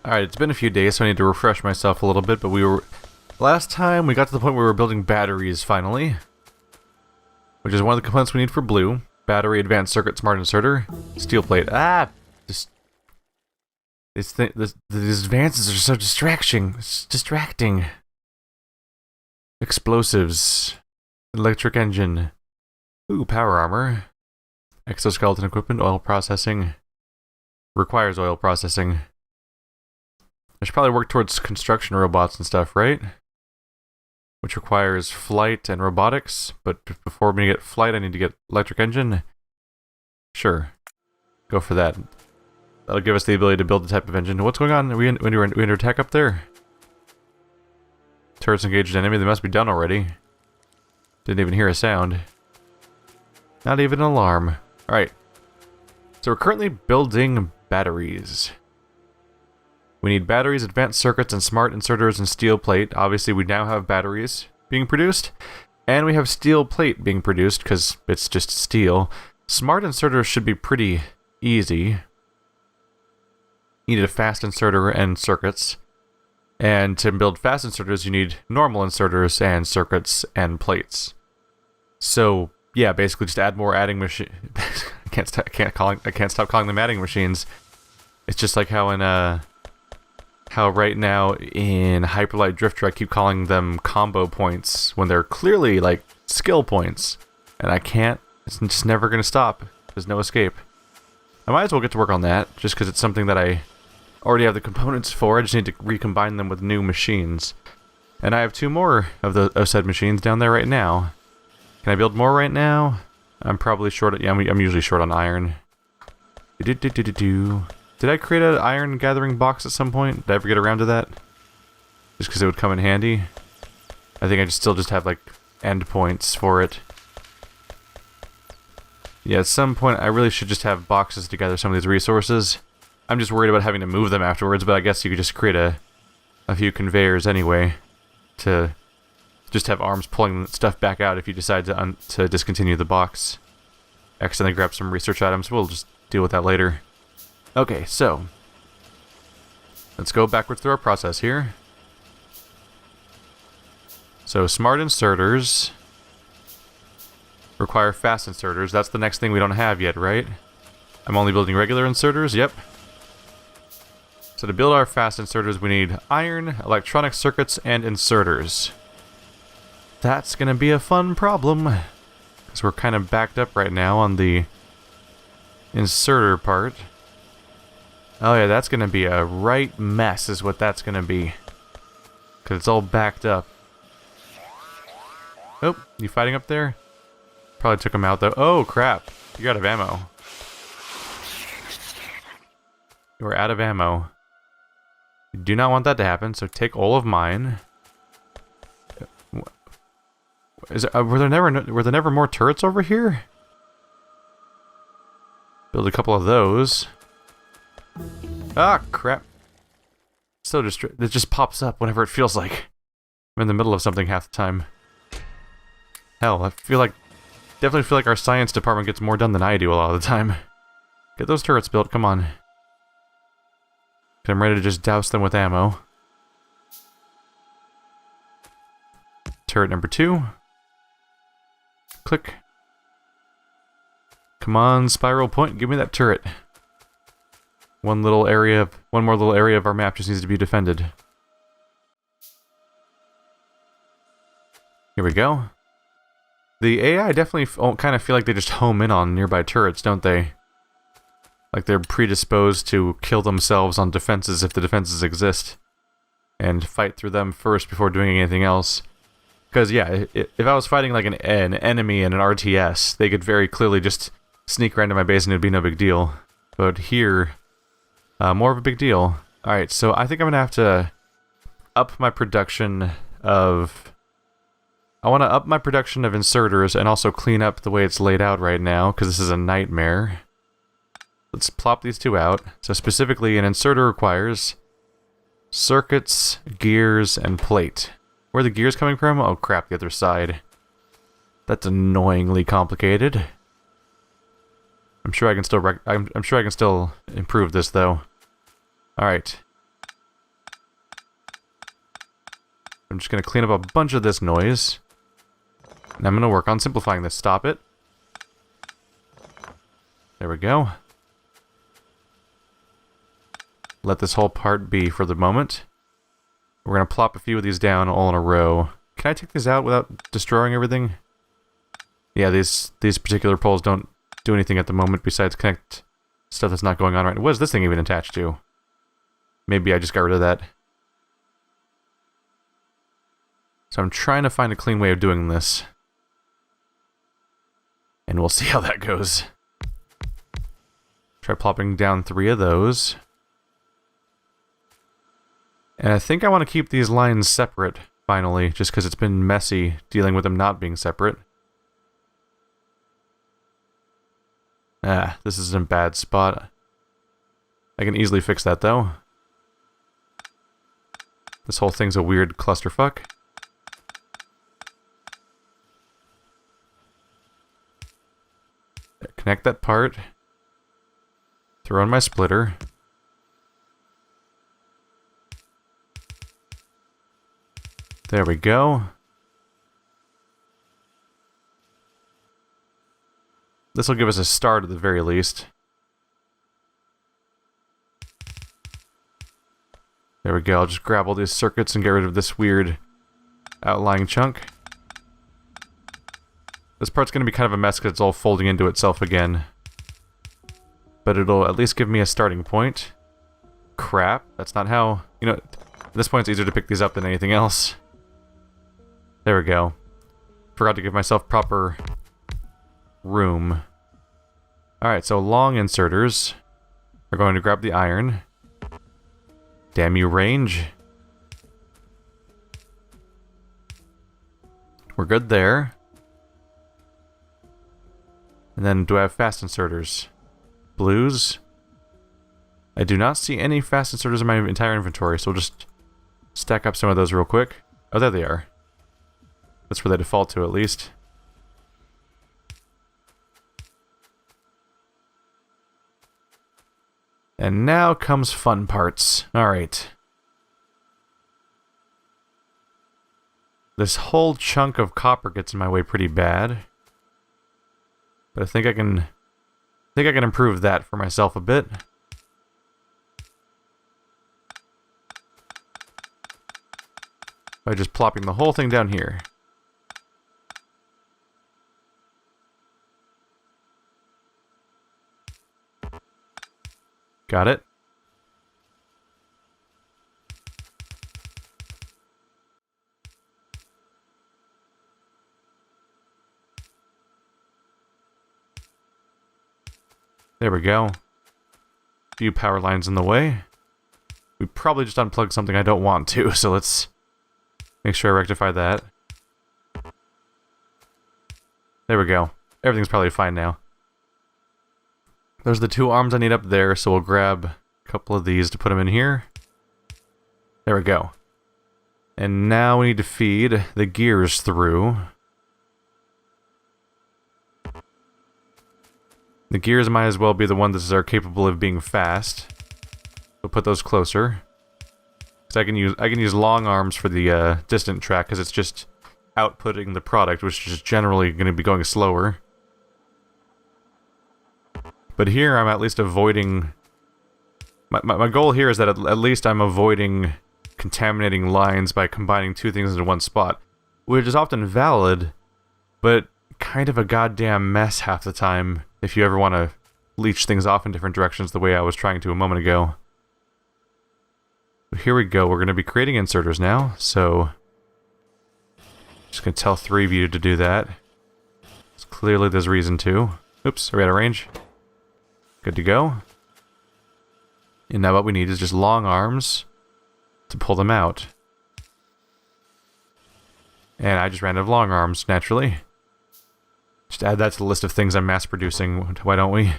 Alright, it's been a few days, so I need to refresh myself a little bit, but last time we got to the point where we were building batteries, finally. Which is one of the components we need for blue. Battery, advanced circuit, smart inserter, steel plate. These advances are so distracting. Explosives. Electric engine. Ooh, power armor. Exoskeleton equipment, oil processing. Requires oil processing. I should probably work towards construction robots and stuff, right? Which requires flight and robotics, but before me to get flight, I need to get electric engine. Sure. Go for that. That'll give us the ability to build the type of engine. What's going on? Are we under attack up there? Turrets engaged enemy. They must be done already. Didn't even hear a sound. Not even an alarm. Alright. So we're currently building batteries. We need batteries, advanced circuits, and smart inserters and steel plate. Obviously, we now have batteries being produced. And we have steel plate being produced, because it's just steel. Smart inserters should be pretty easy. You need a fast inserter and circuits. And to build fast inserters, you need normal inserters and circuits and plates. So, yeah, basically just add more adding machine. I can't stop calling them adding machines. It's just like how in how right now in Hyperlight Drifter I keep calling them combo points when they're clearly like skill points. And I can't, it's just never going to stop. There's no escape. I might as well get to work on that, just because it's something that I already have the components for. I just need to recombine them with new machines. And I have 2 more of those said machines down there right now. Can I build more right now? I'm probably short, yeah, I'm usually short on iron. Did I create an iron gathering box at some point? Did I ever get around to that? Just because it would come in handy? I think I still just have, like, endpoints for it. Yeah, at some point I really should just have boxes to gather some of these resources. I'm just worried about having to move them afterwards, but I guess you could just create a few conveyors anyway. To just have arms pulling stuff back out if you decide to discontinue the box. Accidentally grab some research items. We'll just deal with that later. Okay, so let's go backwards through our process here. So smart inserters require fast inserters. That's the next thing we don't have yet, right? I'm only building regular inserters, yep. So to build our fast inserters, we need iron, electronic circuits, and inserters. That's gonna be a fun problem, because we're kind of backed up right now on the inserter part. Oh yeah, that's gonna be a right mess is what that's gonna be. Because it's all backed up. Oh, you fighting up there? Probably took him out though. Oh crap, you're out of ammo. You're out of ammo. You do not want that to happen, so take all of mine. Were there never more turrets over here? Build a couple of those. Ah, crap. So it just pops up whenever it feels like I'm in the middle of something half the time. Hell, definitely feel like our science department gets more done than I do a lot of the time. Get those turrets built, come on. I'm ready to just douse them with ammo. Turret number 2. Click. Come on, spiral point, give me that turret. One more little area of our map just needs to be defended. Here we go. The AI definitely kind of feel like they just home in on nearby turrets, don't they? Like they're predisposed to kill themselves on defenses if the defenses exist. And fight through them first before doing anything else. Because yeah, if I was fighting like an enemy in an RTS, they could very clearly just sneak right into my base and it'd be no big deal. But here, more of a big deal. Alright, so I think I'm going to have to up my production of... I want to up my production of inserters and also clean up the way it's laid out right now, because this is a nightmare. Let's plop these 2 out. So specifically, an inserter requires circuits, gears, and plate. Where are the gears coming from? Oh crap, the other side. That's annoyingly complicated. I'm sure I can still improve this though. All right. I'm just going to clean up a bunch of this noise. And I'm going to work on simplifying this. Stop it. There we go. Let this whole part be for the moment. We're going to plop a few of these down all in a row. Can I take these out without destroying everything? Yeah, these particular poles don't do anything at the moment besides connect stuff that's not going on right now. What is this thing even attached to? Maybe I just got rid of that. So I'm trying to find a clean way of doing this. And we'll see how that goes. Try plopping down 3 of those. And I think I want to keep these lines separate, finally, just because it's been messy dealing with them not being separate. Ah, this is in a bad spot. I can easily fix that, though. This whole thing's a weird clusterfuck. There, connect that part. Throw in my splitter. There we go. This will give us a start at the very least. There we go. I'll just grab all these circuits and get rid of this weird outlying chunk. This part's going to be kind of a mess because it's all folding into itself again. But it'll at least give me a starting point. Crap. That's not how... You know, at this point it's easier to pick these up than anything else. There we go. Forgot to give myself proper room. Alright, so long inserters. We're going to grab the iron. Damn you, range. We're good there. And then, do I have fast inserters? Blues? I do not see any fast inserters in my entire inventory, so we'll just stack up some of those real quick. Oh, there they are. That's where they default to, at least. And now comes fun parts. Alright. This whole chunk of copper gets in my way pretty bad. But I think I can improve that for myself a bit. By just plopping the whole thing down here. Got it. There we go. Few power lines in the way. We probably just unplugged something I don't want to, so let's make sure I rectify that. There we go. Everything's probably fine now. There's the 2 arms I need up there, so we'll grab a couple of these to put them in here. There we go. And now we need to feed the gears through. The gears might as well be the ones that are capable of being fast. We'll put those closer. So I can use long arms for the distant track because it's just outputting the product, which is generally going to be going slower. But here I'm at least avoiding... My goal here is that at least I'm avoiding contaminating lines by combining 2 things into one spot. Which is often valid, but kind of a goddamn mess half the time if you ever want to leech things off in different directions the way I was trying to a moment ago. But here we go, we're going to be creating inserters now, so... Just going to tell 3 of you to do that. Clearly there's reason to. Oops, are we out of range? Good to go. And now what we need is just long arms to pull them out. And I just ran out of long arms, naturally. Just add that to the list of things I'm mass producing, why don't we?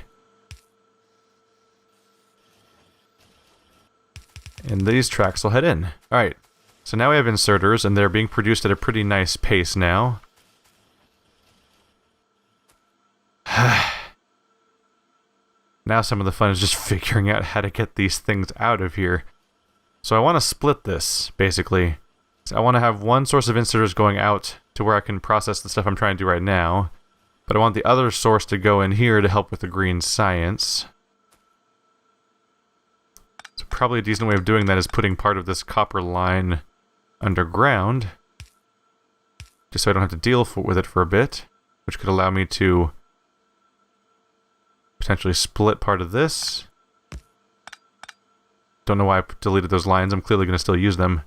And these tracks will head in. Alright, so now we have inserters, and they're being produced at a pretty nice pace now. Now some of the fun is just figuring out how to get these things out of here. So I want to split this, basically. So I want to have one source of inserters going out to where I can process the stuff I'm trying to do right now. But I want the other source to go in here to help with the green science. So probably a decent way of doing that is putting part of this copper line underground. Just so I don't have to deal with it for a bit. Which could allow me to potentially split part of this. Don't know why I deleted those lines. I'm clearly going to still use them.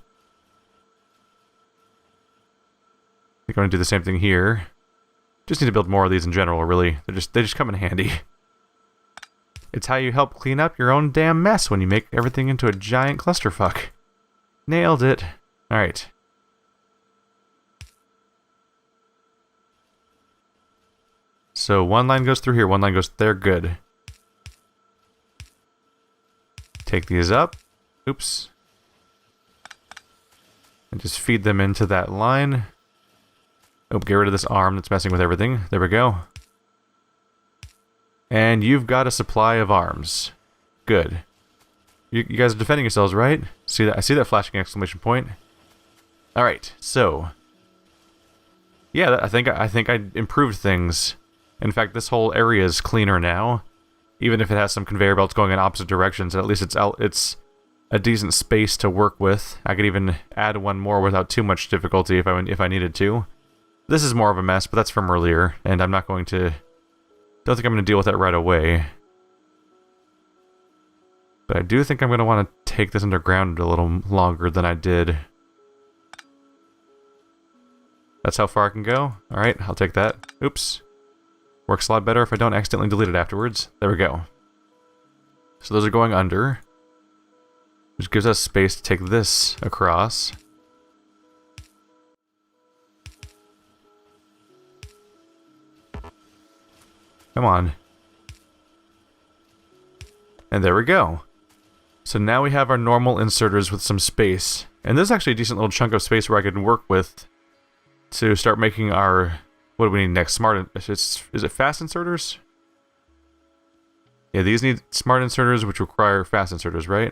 I think I'm going to do the same thing here. Just need to build more of these in general, really. They just come in handy. It's how you help clean up your own damn mess when you make everything into a giant clusterfuck. Nailed it. Alright. So one line goes through here, one line goes there, good. Take these up. Oops. And just feed them into that line. Oh, get rid of this arm that's messing with everything. There we go. And you've got a supply of arms. Good. You guys are defending yourselves, right? See that? I see that flashing exclamation point. All right. So, yeah, I think I improved things. In fact, this whole area is cleaner now, even if it has some conveyor belts going in opposite directions. At least it's a decent space to work with. I could even add one more without too much difficulty if I needed to. This is more of a mess, but that's from earlier, and I'm not going to. Don't think I'm going to deal with that right away. But I do think I'm going to want to take this underground a little longer than I did. That's how far I can go? Alright, I'll take that. Oops. Works a lot better if I don't accidentally delete it afterwards. There we go. So those are going under. Which gives us space to take this across. Come on. And there we go. So now we have our normal inserters with some space. And this is actually a decent little chunk of space where I can work with to start making our... What do we need next? Is it fast inserters? Yeah, these need smart inserters, which require fast inserters, right?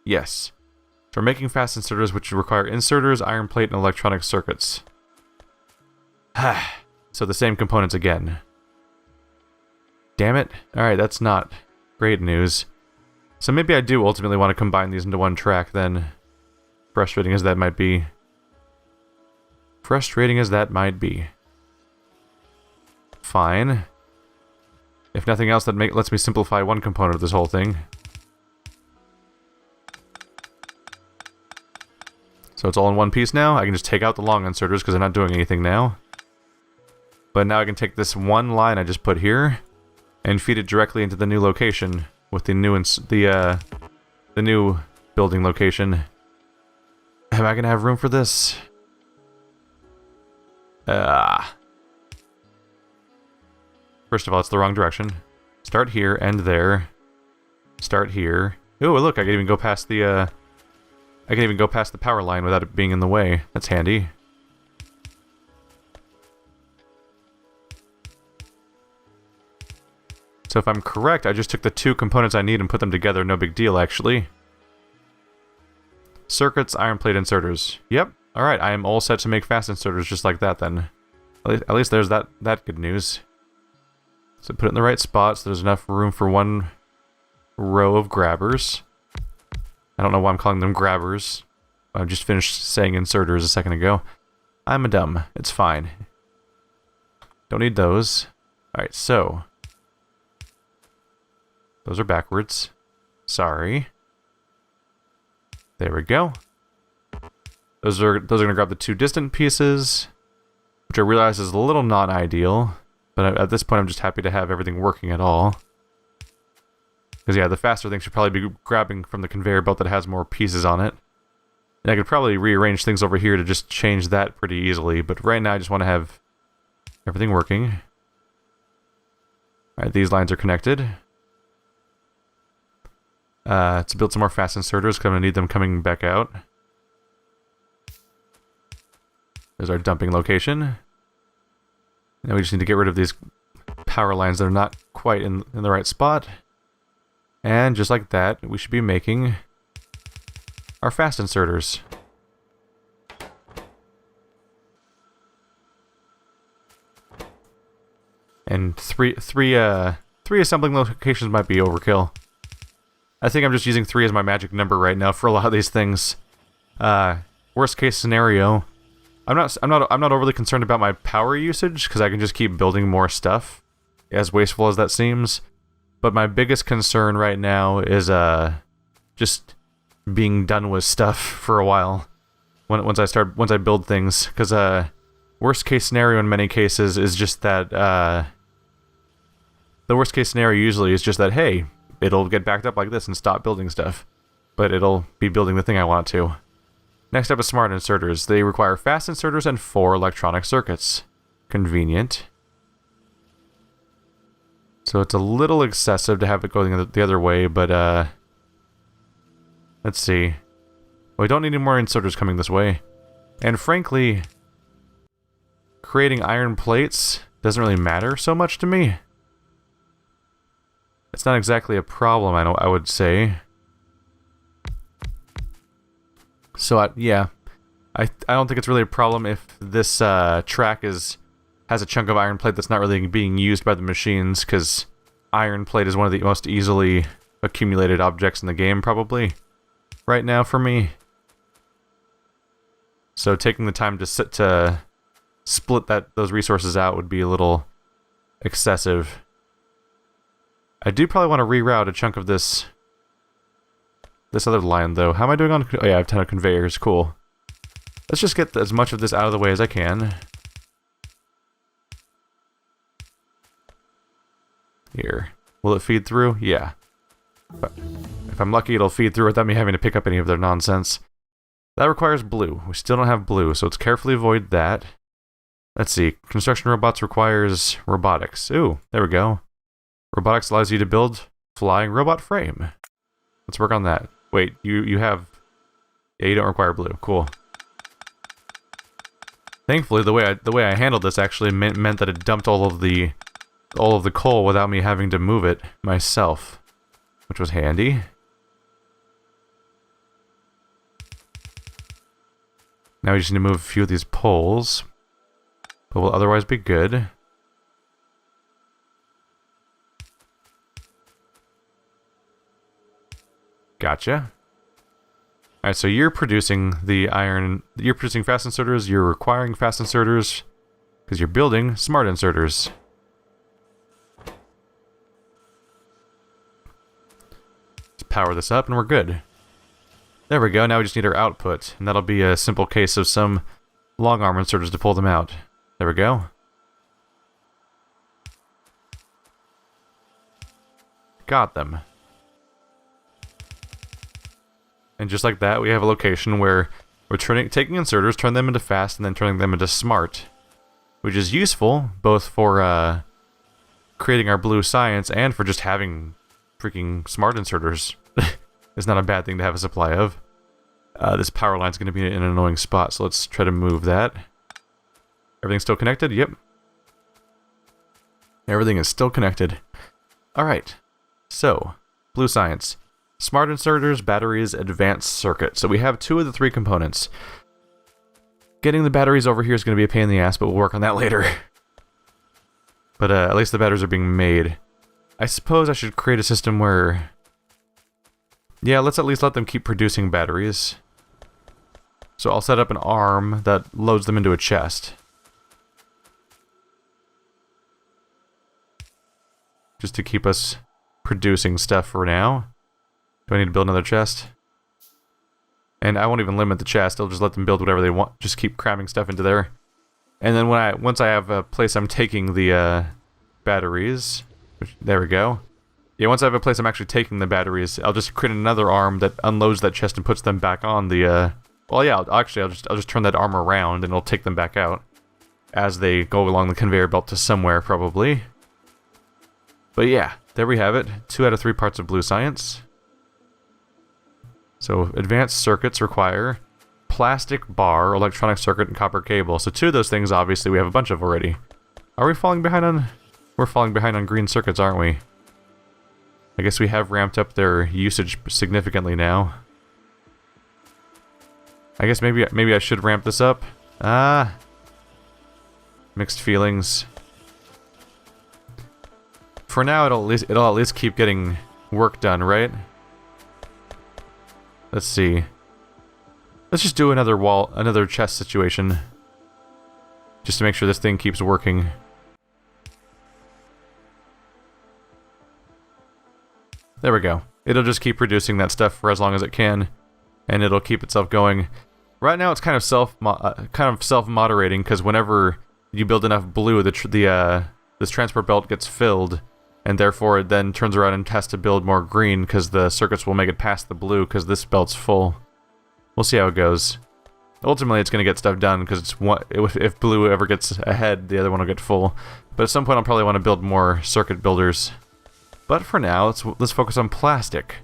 Yes. So we're making fast inserters, which require inserters, iron plate, and electronic circuits. So the same components again. Damn it. Alright, that's not great news. So maybe I do ultimately want to combine these into one track then. Frustrating as that might be. Frustrating as that might be. Fine. If nothing else, that lets me simplify one component of this whole thing. So it's all in one piece now. I can just take out the long inserters because I'm not doing anything now. But now I can take this one line I just put here and feed it directly into the new location with the new the new building location. Am I gonna have room for this? First of all, it's the wrong direction. Start here, end there. Start here. Oh, look, I can even go past the power line without it being in the way. That's handy. So if I'm correct, I just took the two components I need and put them together. No big deal, actually. Circuits, iron plate inserters. Yep. Alright, I am all set to make fast inserters just like that then. At least there's that good news. So put it in the right spot so there's enough room for one row of grabbers. I don't know why I'm calling them grabbers. I just finished saying inserters a second ago. I'm a dumb. It's fine. Don't need those. Alright, so... Those are backwards. Sorry. There we go. Those are going to grab the two distant pieces, which I realize is a little not ideal, but at this point I'm just happy to have everything working at all. Because yeah, the faster thing should probably be grabbing from the conveyor belt that has more pieces on it. And I could probably rearrange things over here to just change that pretty easily, but right now I just want to have everything working. Alright, these lines are connected. To build some more fast inserters, because I'm going to need them coming back out. There's our dumping location. Now we just need to get rid of these power lines that are not quite in the right spot. And just like that, we should be making our fast inserters. And three assembling locations might be overkill. I think I'm just using 3 as my magic number right now for a lot of these things. Worst case scenario, I'm not overly concerned about my power usage because I can just keep building more stuff, as wasteful as that seems. But my biggest concern right now is just being done with stuff for a while. Once I build things, because worst case scenario in many cases is just that the worst case scenario usually is just that, hey, it'll get backed up like this and stop building stuff, but it'll be building the thing I want to. Next up is smart inserters. They require fast inserters and 4 electronic circuits. Convenient. So it's a little excessive to have it going the other way, but let's see. We don't need any more inserters coming this way. And frankly, creating iron plates doesn't really matter so much to me. It's not exactly a problem, I would say. So, yeah. I don't think it's really a problem if this track has a chunk of iron plate that's not really being used by the machines, because iron plate is one of the most easily accumulated objects in the game, probably, right now for me. So taking the time to split those resources out would be a little excessive. I do probably want to reroute a chunk of this other line, though. How am I doing on... Oh yeah, I have a ton of conveyors. Cool. Let's just get as much of this out of the way as I can. Here. Will it feed through? Yeah. But if I'm lucky, it'll feed through without me having to pick up any of their nonsense. That requires blue. We still don't have blue, so let's carefully avoid that. Let's see. Construction robots requires robotics. Ooh, there we go. Robotics allows you to build flying robot frame. Let's work on that. Wait, you have... Yeah, you don't require blue. Cool. Thankfully, the way I handled this actually meant that it dumped all of the coal without me having to move it myself, which was handy. Now we just need to move a few of these poles, but we'll otherwise be good. Gotcha. Alright, so you're producing the iron, you're producing fast inserters, you're requiring fast inserters, because you're building smart inserters. Let's power this up and we're good. There we go, now we just need our output, and that'll be a simple case of some long arm inserters to pull them out. There we go. Got them. And just like that, we have a location where we're taking inserters, turn them into fast, and then turning them into smart. Which is useful, both for creating our blue science and for just having freaking smart inserters. It's not a bad thing to have a supply of. This power line's going to be in an annoying spot, so let's try to move that. Everything's still connected? Yep. Everything is still connected. Alright. So, blue science. Smart inserters, batteries, advanced circuit. So we have 2 of the 3 components. Getting the batteries over here is going to be a pain in the ass, but we'll work on that later. But at least the batteries are being made. I suppose I should create a system where... Yeah, let's at least let them keep producing batteries. So I'll set up an arm that loads them into a chest. Just to keep us producing stuff for now. Do I need to build another chest? And I won't even limit the chest, I'll just let them build whatever they want. Just keep cramming stuff into there. And then once I have a place I'm taking the batteries... there we go. Yeah, once I have a place I'm actually taking the batteries, I'll just create another arm that unloads that chest and puts them back on the, well, yeah, I'll just turn that arm around and it'll take them back out as they go along the conveyor belt to somewhere, probably. But yeah, there we have it. 2 out of 3 parts of blue science. So, advanced circuits require plastic bar, electronic circuit, and copper cable. So 2 of those things, obviously, we have a bunch of already. Are we falling behind on... We're falling behind on green circuits, aren't we? I guess we have ramped up their usage significantly now. I guess maybe I should ramp this up. Mixed feelings. For now, it'll at least keep getting work done, right? Let's see. Let's just do another chest situation. Just to make sure this thing keeps working. There we go. It'll just keep producing that stuff for as long as it can, and it'll keep itself going. Right now, it's kind of self-moderating because whenever you build enough blue, this transport belt gets filled, and therefore it then turns around and has to build more green because the circuits will make it past the blue because this belt's full. We'll see how it goes. Ultimately, it's going to get stuff done because if blue ever gets ahead, the other one will get full. But at some point, I'll probably want to build more circuit builders. But for now, let's focus on plastic,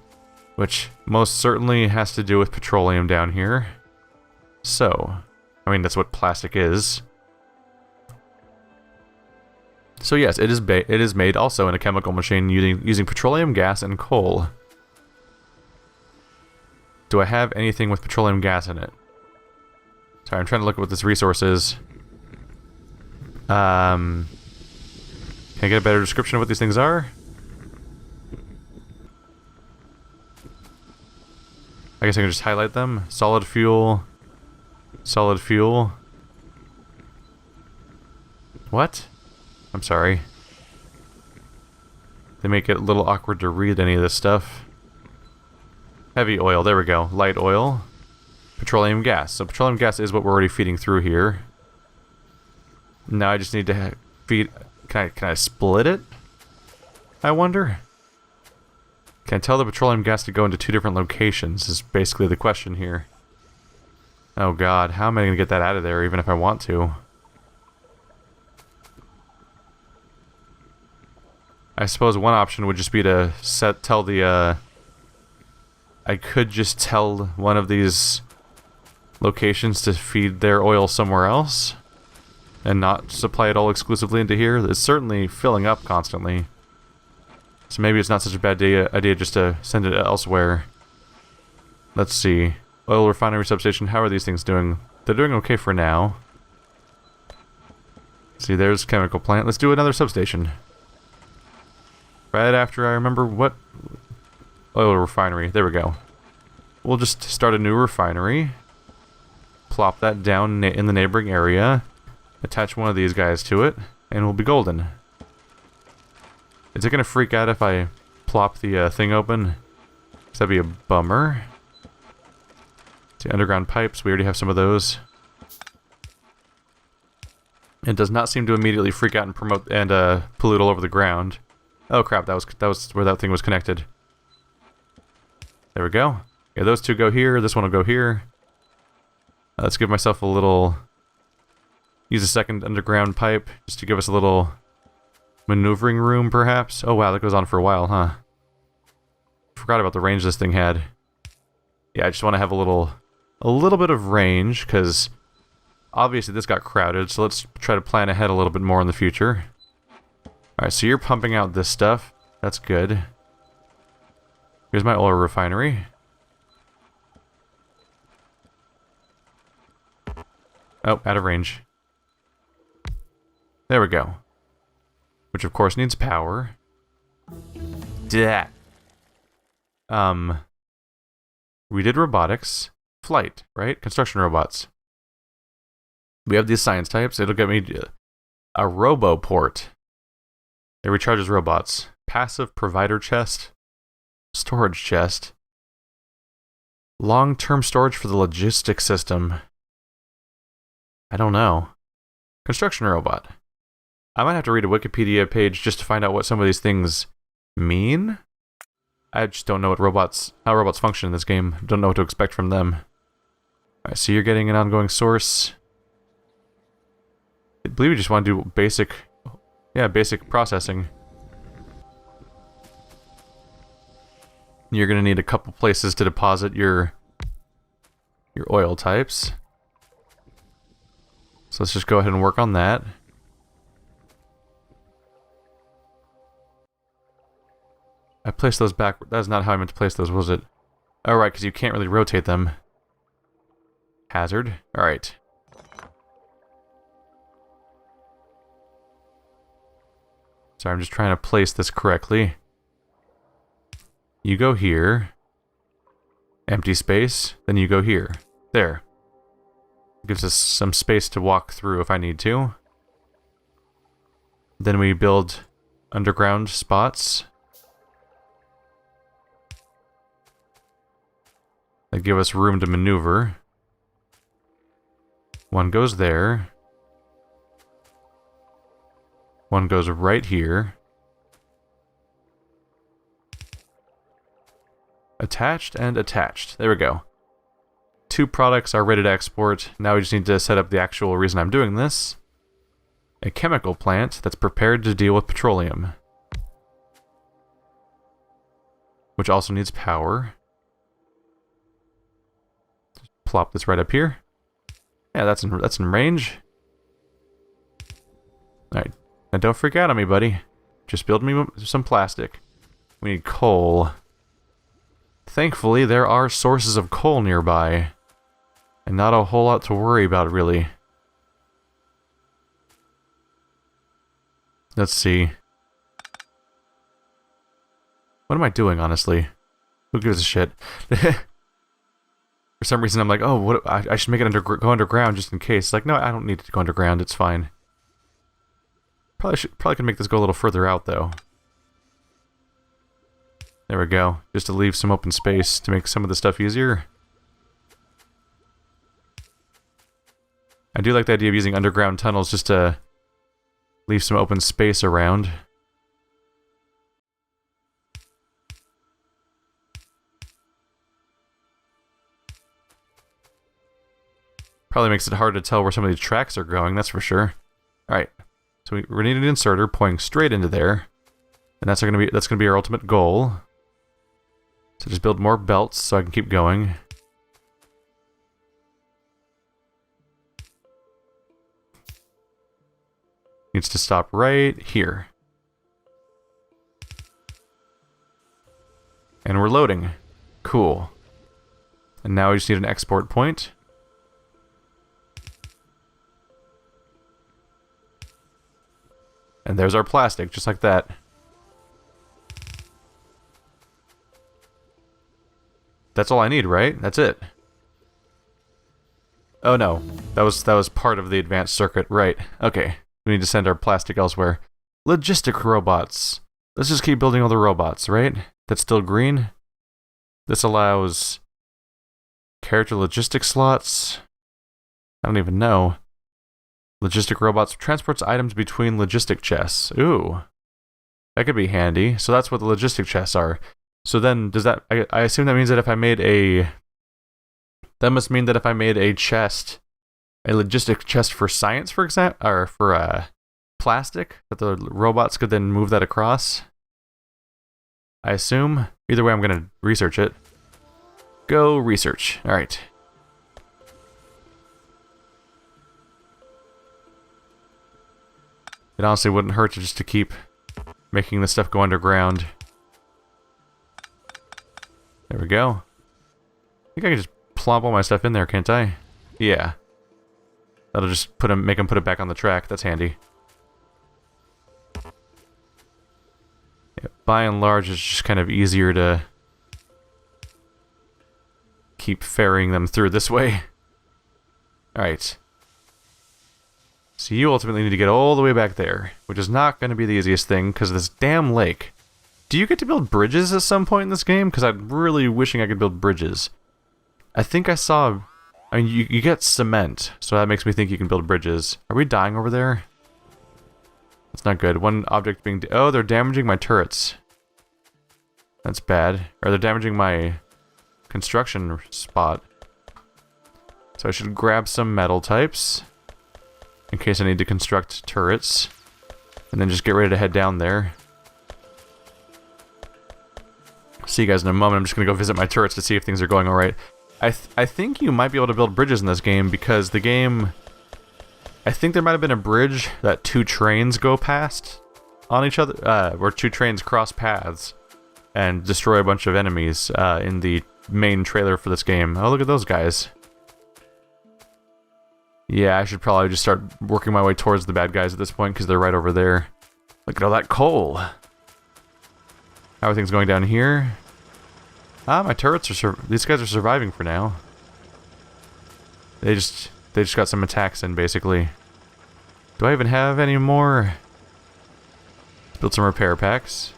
which most certainly has to do with petroleum down here. So, I mean, that's what plastic is. So yes, it is made also in a chemical machine using petroleum gas and coal. Do I have anything with petroleum gas in it? Sorry, I'm trying to look at what this resource is. Can I get a better description of what these things are? I guess I can just highlight them. Solid fuel. Solid fuel. What? I'm sorry. They make it a little awkward to read any of this stuff. Heavy oil, there we go. Light oil. Petroleum gas. So petroleum gas is what we're already feeding through here. Now I just need to feed... Can I split it? I wonder? Can I tell the petroleum gas to go into two different locations is basically the question here. Oh god, how am I going to get that out of there even if I want to? I suppose one option would just be to tell the, I could just tell one of these locations to feed their oil somewhere else and not supply it all exclusively into here. It's certainly filling up constantly. So maybe it's not such a bad idea just to send it elsewhere. Let's see. Oil refinery substation, how are these things doing? They're doing okay for now. See, there's chemical plant. Let's do another substation. Right after I remember what... Oil refinery. There we go. We'll just start a new refinery. Plop that down in the neighboring area. Attach one of these guys to it. And we'll be golden. Is it going to freak out if I plop the thing open? Because that'd be a bummer. See, underground pipes. We already have some of those. It does not seem to immediately freak out and pollute all over the ground. Oh crap, that was where that thing was connected. There we go. Yeah, those two go here, this one will go here. Let's give myself a little... Use a second underground pipe, just to give us a little maneuvering room, perhaps. Oh wow, that goes on for a while, huh? Forgot about the range this thing had. Yeah, I just want to have a little bit of range, because obviously this got crowded, so let's try to plan ahead a little bit more in the future. Alright, so you're pumping out this stuff. That's good. Here's my oil refinery. Oh, out of range. There we go. Which of course needs power. Yeah. We did robotics. Flight, right? Construction robots. We have these science types. It'll get me a roboport. It recharges robots. Passive provider chest. Storage chest. Long-term storage for the logistic system. I don't know. Construction robot. I might have to read a Wikipedia page just to find out what some of these things mean. I just don't know how robots function in this game. Don't know what to expect from them. Alright, so you're getting an ongoing source. I believe you just want to do basic processing. You're going to need a couple places to deposit your oil types. So let's just go ahead and work on that. I placed those back. That's not how I meant to place those, was it? Oh, right, because you can't really rotate them. Hazard. Alright. I Sorry, I'm just trying to place this correctly. You go here. Empty space. Then you go here. There. Gives us some space to walk through if I need to. Then we build underground spots. That give us room to maneuver. One goes there. One goes right here. Attached and attached. There we go. 2 products are ready to export. Now we just need to set up the actual reason I'm doing this. A chemical plant that's prepared to deal with petroleum. Which also needs power. Just plop this right up here. Yeah, that's in range. Alright. Now don't freak out on me, buddy. Just build me some plastic. We need coal. Thankfully, there are sources of coal nearby. And not a whole lot to worry about, really. Let's see. What am I doing, honestly? Who gives a shit? For some reason, I'm like, oh, what? I should make it go underground just in case. Like, no, I don't need it to go underground. It's fine. Probably can make this go a little further out, though. There we go. Just to leave some open space to make some of the stuff easier. I do like the idea of using underground tunnels just to leave some open space around. Probably makes it hard to tell where some of these tracks are going, that's for sure. Alright, so we need an inserter pointing straight into there. And that's gonna be our ultimate goal. So just build more belts so I can keep going. Needs to stop right here. And we're loading. Cool. And now we just need an export point. And there's our plastic, just like that. That's all I need, right? That's it. Oh no, that was part of the advanced circuit, right? Okay, we need to send our plastic elsewhere. Logistic robots. Let's just keep building all the robots, right? That's still green. This allows character logistic slots. I don't even know. Logistic robots transports items between logistic chests. Ooh. That could be handy. So that's what the logistic chests are. So then, does that... I assume that means that if I made a... That must mean that if I made a chest... A logistic chest for science, for example... Or for, plastic, that the robots could then move that across. I assume. Either way, I'm going to research it. Go research. Alright. It honestly wouldn't hurt just to keep making this stuff go underground. There we go. I think I can just plop all my stuff in there, can't I? Yeah. That'll just make them put it back on the track. That's handy. Yeah, by and large, it's just kind of easier to keep ferrying them through this way. Alright. So you ultimately need to get all the way back there, which is not going to be the easiest thing because of this damn lake. Do you get to build bridges at some point in this game? Because I'm really wishing I could build bridges. I think I saw... I mean, you get cement, so that makes me think you can build bridges. Are we dying over there? That's not good. One object being... Oh, they're damaging my turrets. That's bad. Or they're damaging my construction spot. So I should grab some metal types. In case I need to construct turrets. And then just get ready to head down there. See you guys in a moment. I'm just going to go visit my turrets to see if things are going alright. I think you might be able to build bridges in this game because the game... I think there might have been a bridge that 2 trains go past on each other. Where 2 trains cross paths and destroy a bunch of enemies in the main trailer for this game. Oh, look at those guys. Yeah, I should probably just start working my way towards the bad guys at this point because they're right over there. Look at all that coal. How are things going down here? Ah, my turrets are these guys are surviving for now. They just got some attacks in, basically. Do I even have any more? Let's build some repair packs.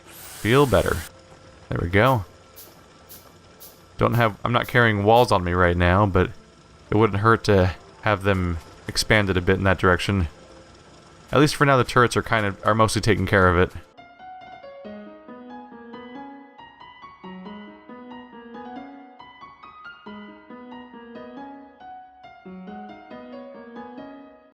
Feel better. There we go. I'm not carrying walls on me right now, but it wouldn't hurt to have them expanded a bit in that direction. At least for now, the turrets are mostly taking care of it.